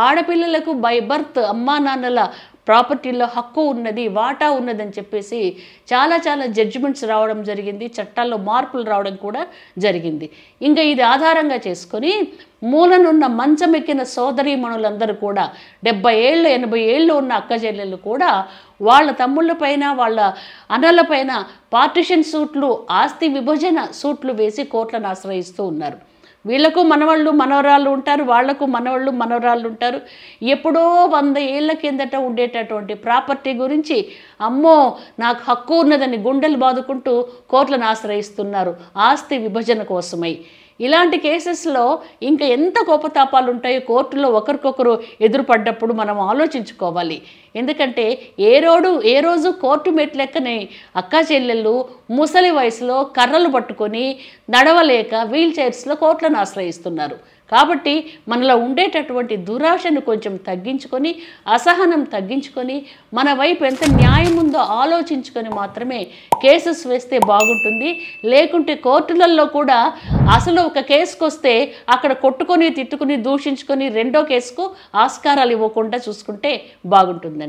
ఆడపిల్లలకు by birth అమ్మా నాన్నల ప్రాపర్టీలో హక్కు ఉన్నది, వాటా ఉన్నదని చెప్పేసి చాలా చాలా జడ్జిమెంట్స్ రావడం జరిగింది, చట్టాల్లో మార్పులు రావడం కూడా జరిగింది. ఇంకా ఇది ఆధారంగా చేసుకొని మూలనున్న మంచమెక్కిన సోదరీమణులందరూ కూడా 70 ఏళ్ళు 80 ఏళ్ళు ఉన్న అక్క చెల్లెళ్ళు కూడా వాళ్ళ తమ్ముళ్ళపైన వాళ్ళ అన్నలపైన పార్టిషన్ సూట్లు, ఆస్తి విభజన సూట్లు వేసి కోర్టులను ఆశ్రయిస్తూ ఉన్నారు. వీళ్ళకు మనవాళ్ళు మనవరాళ్ళు ఉంటారు, వాళ్లకు మనవాళ్ళు మనవరాళ్ళు ఉంటారు. ఎప్పుడో 100 ఏళ్ల కిందట ఉండేటటువంటి ప్రాపర్టీ గురించి అమ్మో నాకు హక్కు ఉన్నదని గుండెలు బాదుకుంటూ కోర్టులను ఆశ్రయిస్తున్నారు ఆస్తి విభజన కోసమై. ఇలాంటి కేసెస్లో ఇంకా ఎంత కోపతాపాలు ఉంటాయో కోర్టులో ఒకరికొకరు ఎదురుపడ్డప్పుడు మనం ఆలోచించుకోవాలి. ఎందుకంటే ఏ రోజు కోర్టు మెట్లెక్కని అక్కా చెల్లెళ్ళు ముసలి వయసులో కర్రలు పట్టుకొని నడవలేక వీల్ చైర్స్లో కోర్టులను ఆశ్రయిస్తున్నారు. కాబట్టి మనలో ఉండేటటువంటి దురాశను కొంచెం తగ్గించుకొని, అసహనం తగ్గించుకొని, మన వైపు ఎంత న్యాయం ఉందో ఆలోచించుకొని మాత్రమే కేసెస్ వేస్తే బాగుంటుంది. లేకుంటే కోర్టులలో కూడా అసలు ఒక కేసుకు వస్తే అక్కడ కొట్టుకొని తిట్టుకుని దూషించుకొని రెండో కేసుకు ఆస్కారాలు ఇవ్వకుండా చూసుకుంటే బాగుంటుందండి.